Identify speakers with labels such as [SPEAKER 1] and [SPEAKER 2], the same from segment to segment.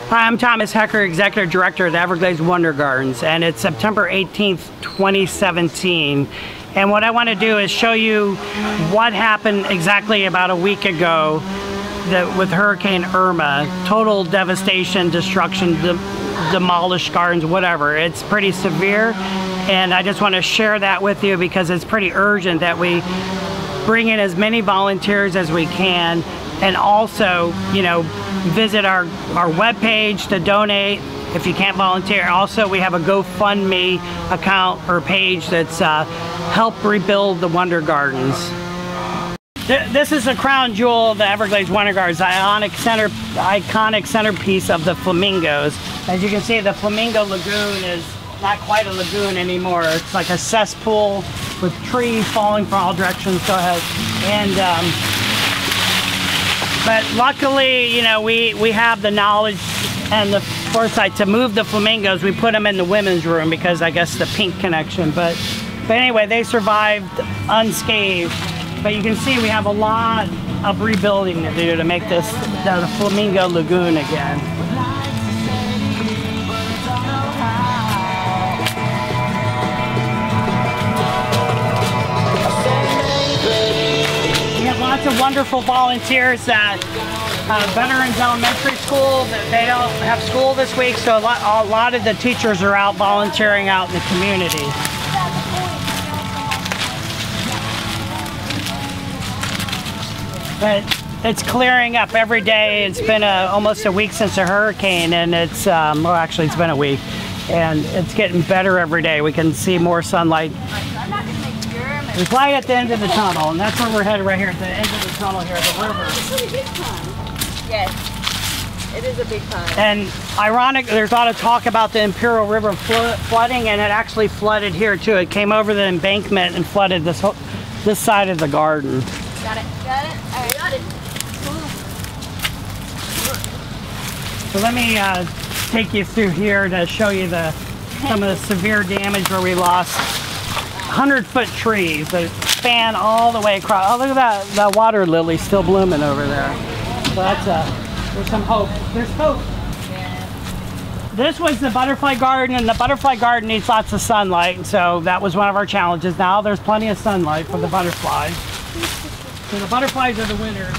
[SPEAKER 1] Hi, I'm Thomas Hecker, Executive Director of the Everglades Wondergardens, and it's September 18th, 2017. And what I want to do is show you what happened exactly about a week ago with Hurricane Irma. Total devastation, destruction, demolished gardens, whatever. It's pretty severe, and I just want to share that with you because it's pretty urgent that we bring in as many volunteers as we can, and also, you know, visit our webpage to donate if you can't volunteer. Also, we have a GoFundMe account or page that's help rebuild the Wondergardens. This is the crown jewel of the Everglades Wondergardens, the iconic centerpiece of the flamingos. As you can see, the Flamingo Lagoon is not quite a lagoon anymore. It's like a cesspool with trees falling from all directions. Go ahead. And but luckily, you know, we have the knowledge and the foresight to move the flamingos. We put them in the women's room because I guess the pink connection. But anyway, they survived unscathed. But you can see we have a lot of rebuilding to do to make this the Flamingo Lagoon again. Lots of wonderful volunteers at Veterans Elementary School. They don't have school this week, so a lot of the teachers are out volunteering out in the community. But it's clearing up every day. It's been almost a week since a hurricane, and it's, well, actually it's been a week, and it's getting better every day. We can see more sunlight. There's light at the end of the tunnel, and that's where we're headed right here at the end of the tunnel here, the river.
[SPEAKER 2] It's a pretty big pond. Yes, it is a big pond.
[SPEAKER 1] And ironic, there's a lot of talk about the Imperial River flooding, and it actually flooded here too. It came over the embankment and flooded this side of the garden.
[SPEAKER 2] Got it, got it, all right, got it.
[SPEAKER 1] So let me take you through here to show you some of the severe damage where we lost 100-foot trees that span all the way across. Oh, look at that water lily still blooming over there. So that's there's some hope. There's hope. Yeah. This was the butterfly garden, and the butterfly garden needs lots of sunlight, and so that was one of our challenges. Now there's plenty of sunlight for the butterflies. So the butterflies are the winners.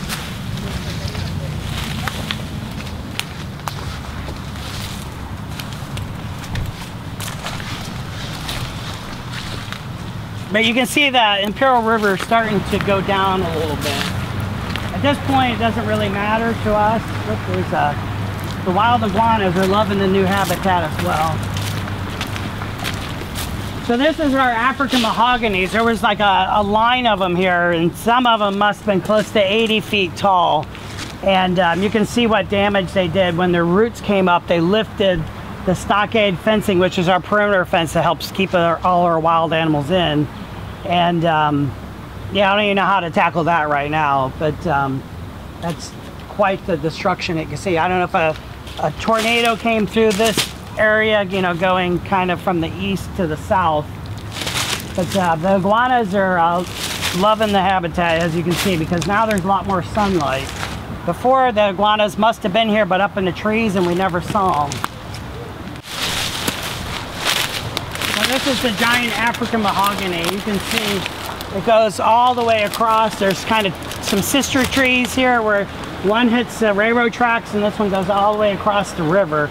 [SPEAKER 1] But you can see the Imperial River starting to go down a little bit. At this point, it doesn't really matter to us. Look, there's the wild iguanas are loving the new habitat as well. So this is our African mahoganies. There was like a line of them here, and some of them must have been close to 80 feet tall. And you can see what damage they did when their roots came up. They lifted the stockade fencing, which is our perimeter fence that helps keep all our wild animals in. And yeah, I don't even know how to tackle that right now, but that's quite the destruction that you can see. I don't know if a tornado came through this area, you know, going kind of from the east to the south. But the iguanas are loving the habitat, as you can see, because now there's a lot more sunlight. Before, the iguanas must have been here, but up in the trees, and we never saw them. This is the giant African mahogany. You can see it goes all the way across. There's kind of some sister trees here where one hits the railroad tracks and this one goes all the way across the river.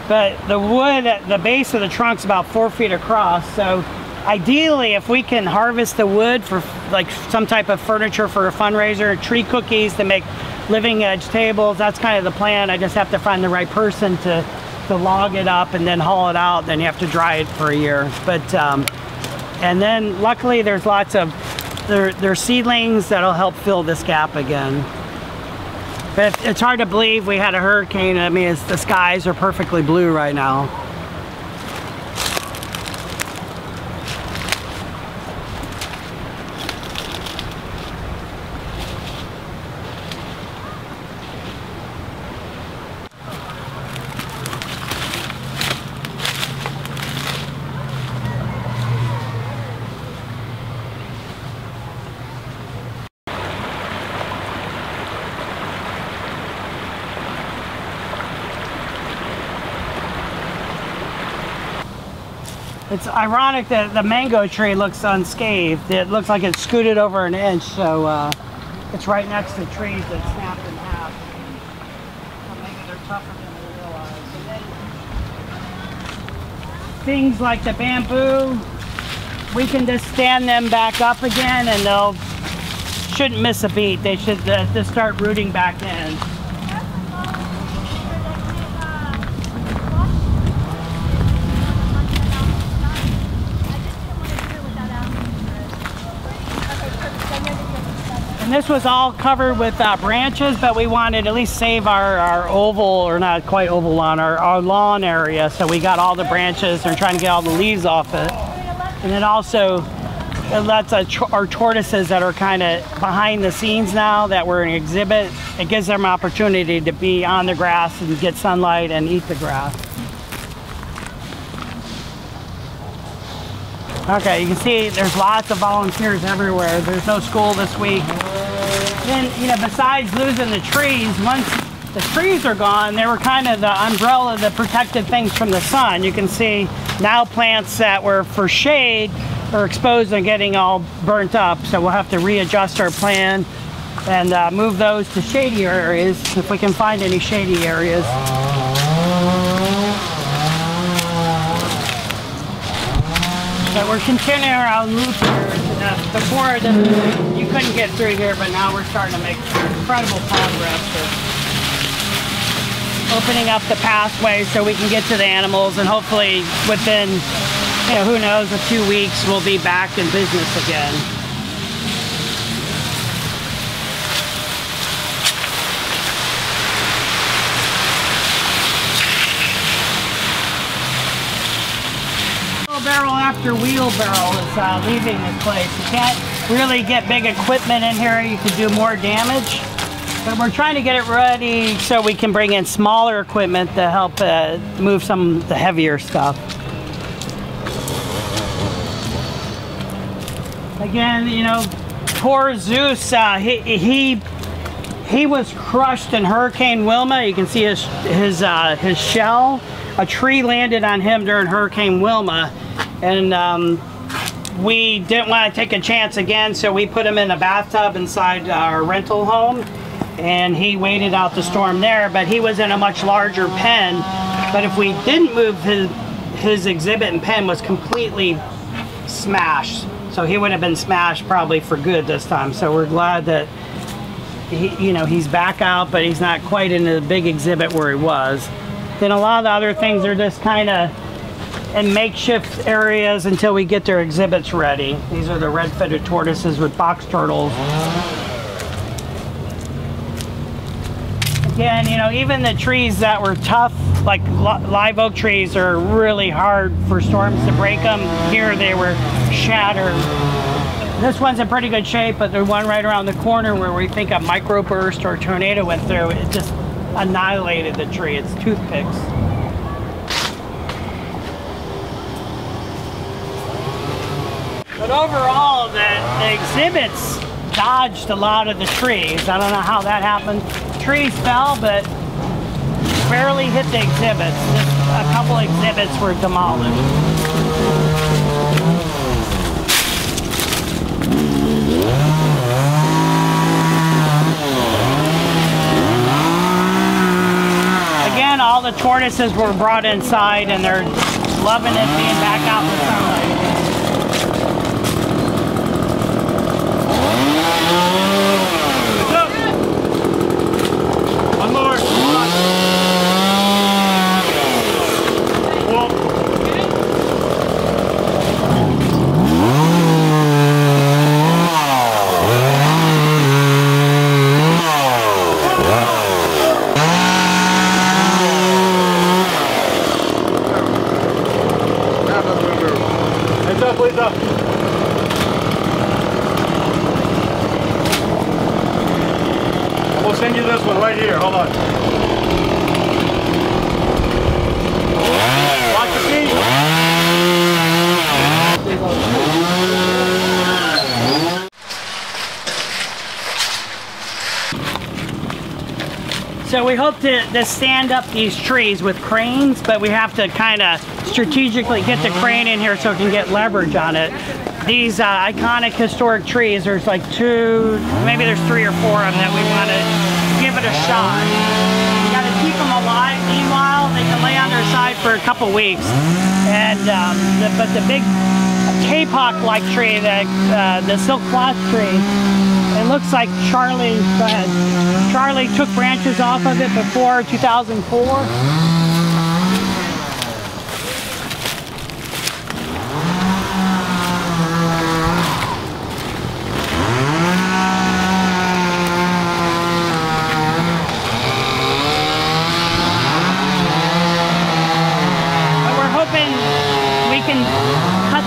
[SPEAKER 1] But the wood at the base of the trunk's about 4 feet across. So ideally, if we can harvest the wood for like some type of furniture for a fundraiser, tree cookies to make living edge tables, that's kind of the plan. I just have to find the right person to log it up and then haul it out. Then you have to dry it for a year. But and then luckily there's lots of there's seedlings that'll help fill this gap again. But it's hard to believe we had a hurricane. I mean, the skies are perfectly blue right now. It's ironic that the mango tree looks unscathed. It looks like it's scooted over an inch, so it's right next to trees that snapped in half. So maybe they're tougher than we realize. And then things like the bamboo, we can just stand them back up again and they'll shouldn't miss a beat. They should just start rooting back in. And this was all covered with branches, but we wanted to at least save our oval, or not quite oval lawn, our lawn area. So we got all the branches and trying to get all the leaves off it. And then also, it lets our tortoises that are kind of behind the scenes now that we're in exhibit, it gives them an opportunity to be on the grass and get sunlight and eat the grass. Okay, you can see there's lots of volunteers everywhere. There's no school this week. Then, you know, besides losing the trees, once the trees are gone, they were kind of the umbrella that protected things from the sun. You can see now plants that were for shade are exposed and getting all burnt up. So we'll have to readjust our plan and move those to shadier areas if we can find any shady areas. So we're continuing our loop here. Before you couldn't get through here, but now we're starting to make incredible progress with opening up the pathway so we can get to the animals, and hopefully within, you know, who knows, a few weeks we'll be back in business again. Wheelbarrow after wheelbarrow is leaving this place. You can't really get big equipment in here. You could do more damage. But we're trying to get it ready so we can bring in smaller equipment to help move some of the heavier stuff. Again, you know, poor Zeus, he was crushed in Hurricane Wilma. You can see his shell. A tree landed on him during Hurricane Wilma, and we didn't want to take a chance again, so we put him in a bathtub inside our rental home, and he waited out the storm there. But he was in a much larger pen. But if we didn't move, his exhibit and pen was completely smashed, so he would have been smashed probably for good this time. So we're glad that he's back out, but he's not quite in the big exhibit where he was. Then a lot of the other things are just kind of in makeshift areas until we get their exhibits ready. These are the red-footed tortoises with box turtles. Again, you know, even the trees that were tough, like live oak trees, are really hard for storms to break them. Here they were shattered. This one's in pretty good shape, but the one right around the corner where we think a microburst or a tornado went through, it just annihilated the tree. It's toothpicks. But overall, the exhibits dodged a lot of the trees. I don't know how that happened. Trees fell, but barely hit the exhibits. Just a couple exhibits were demolished. Again, all the tortoises were brought inside, and they're loving it being back out in the sunlight. One more. Please up. We'll send you this one right here. Hold on. Watch the feet. So we hope to stand up these trees with cranes, but we have to kind of strategically get the crane in here so it can get leverage on it. These iconic historic trees, there's like 2, maybe there's 3 or 4 of them that we want to give it a shot. You got to keep them alive. Meanwhile, they can lay on their side for a couple weeks. And but the big kapok-like tree, the silk cloth tree, it looks like Charlie took branches off of it before 2004.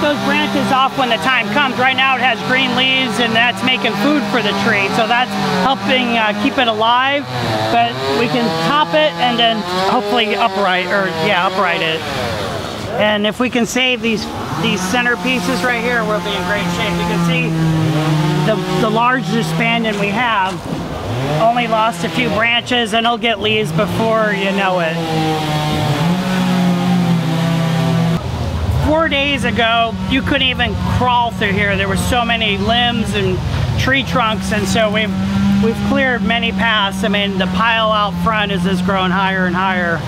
[SPEAKER 1] Those branches off when the time comes. Right now it has green leaves and that's making food for the tree, so that's helping keep it alive. But we can top it and then hopefully upright it. And if we can save these center pieces right here, we'll be in great shape. You can see the largest spandon we have only lost a few branches and it'll get leaves before you know it. 4 days ago, you couldn't even crawl through here. There were so many limbs and tree trunks, and so we've cleared many paths. I mean, the pile out front is just growing higher and higher,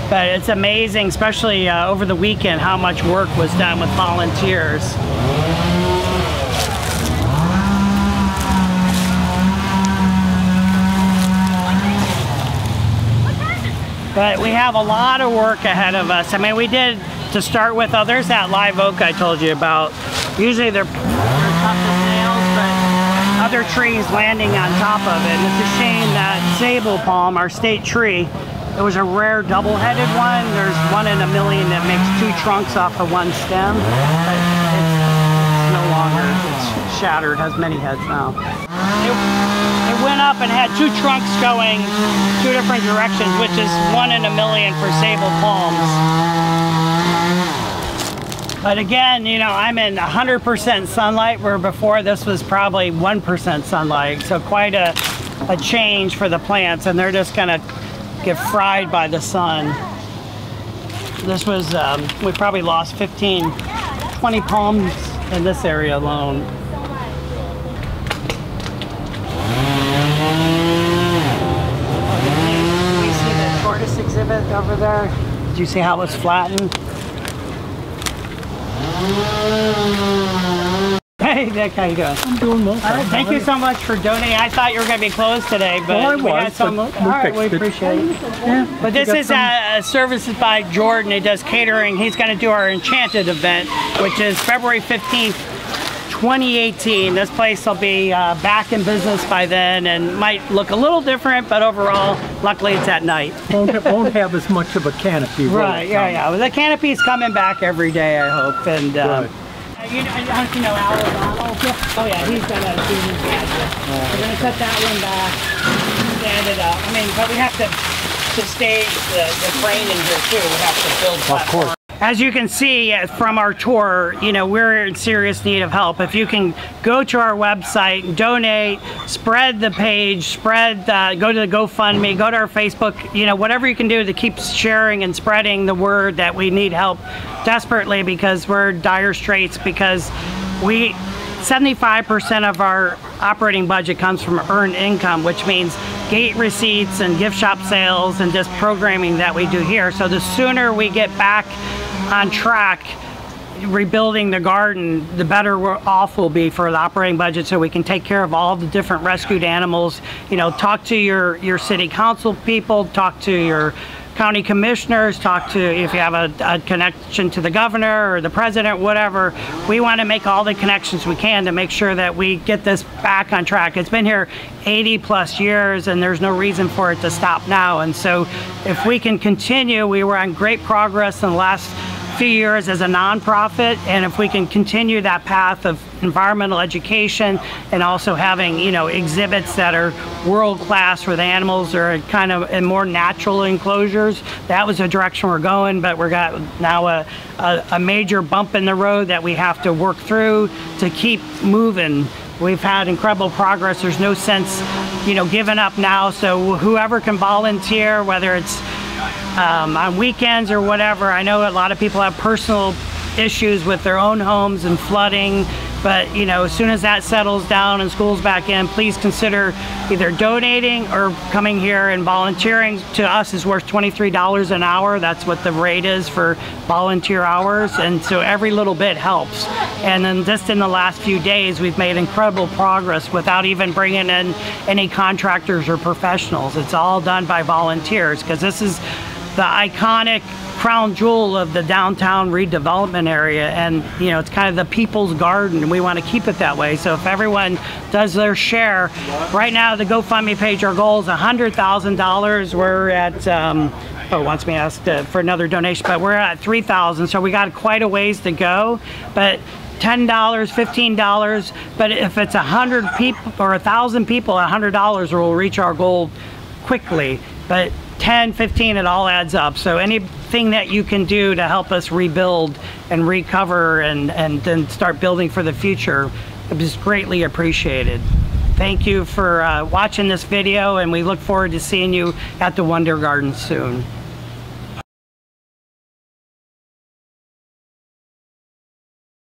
[SPEAKER 1] but it's amazing, especially over the weekend, how much work was done with volunteers. But we have a lot of work ahead of us. I mean, we did, to start with, oh, there's that live oak I told you about. Usually they're tough as nails, but other trees landing on top of it. And it's a shame that sable palm, our state tree, it was a rare double-headed one. There's 1 in a million that makes 2 trunks off of 1 stem. But it's no longer, it's shattered, has many heads now. It went up and had 2 trunks going 2 different directions, which is 1 in a million for sable palms. But again, you know, I'm in 100% sunlight, where before this was probably 1% sunlight. So quite a change for the plants, and they're just gonna get fried by the sun. This was, we probably lost 15, 20 palms in this area alone. You see the tortoise exhibit over there? Did you see how it was flattened? Hey Nick, how you doing?
[SPEAKER 3] I'm doing well.
[SPEAKER 1] All right, thank you so much for donating. I thought you were going to be closed today, but we got some. All right, we appreciate it. Yeah, but this is services by Jordan. He does catering. He's going to do our Enchanted event, which is February 15th, 2018. This place will be back in business by then and might look a little different, but overall, luckily it's at night.
[SPEAKER 3] won't have as much of a canopy.
[SPEAKER 1] Right, yeah. Well, the canopy's coming back every day, I hope. And
[SPEAKER 3] right.
[SPEAKER 1] you know Al O'Donnell? Oh yeah, he's gonna do his gadget. We're gonna cut that one back, stand it up. I mean, but we have to stage the crane in here too. We have to build platform. Of course. As you can see from our tour, you know, we're in serious need of help. If you can go to our website, donate, spread the page, go to the GoFundMe, go to our Facebook, you know, whatever you can do to keep sharing and spreading the word that we need help desperately, because we're in dire straits, because 75% of our operating budget comes from earned income, which means gate receipts and gift shop sales and just programming that we do here. So the sooner we get back on track rebuilding the garden, the better off we'll be for the operating budget, so we can take care of all the different rescued animals. You know, talk to your city council people, talk to your county commissioners, talk to, if you have a connection to the governor or the president, whatever. We want to make all the connections we can to make sure that we get this back on track. It's been here 80+ years and there's no reason for it to stop now. And so if we can continue, we were on great progress in the last few years as a nonprofit, and if we can continue that path of environmental education and also having, you know, exhibits that are world-class where the animals are kind of in more natural enclosures, that was the direction we're going. But we're got now a major bump in the road that we have to work through to keep moving. We've had incredible progress. There's no sense, you know, giving up now. So whoever can volunteer, whether it's on weekends or whatever. I know a lot of people have personal issues with their own homes and flooding, but you know, as soon as that settles down and school's back in, please consider either donating or coming here and volunteering. To us is worth $23 an hour. That's what the rate is for volunteer hours, and so every little bit helps. And then just in the last few days, we've made incredible progress without even bringing in any contractors or professionals. It's all done by volunteers, because this is the iconic crown jewel of the downtown redevelopment area, and you know, it's kind of the people's garden, and we want to keep it that way. So if everyone does their share, right now the GoFundMe page, our goal is $100,000. We're at wants me asked for another donation, but we're at 3,000, so we got quite a ways to go. But $10, $15, but if it's 100 people or 1,000 people, $100 will reach our goal quickly. But 10, 15, it all adds up. So anything that you can do to help us rebuild and recover and then start building for the future is greatly appreciated. Thank you for watching this video, and we look forward to seeing you at the Wondergardens soon.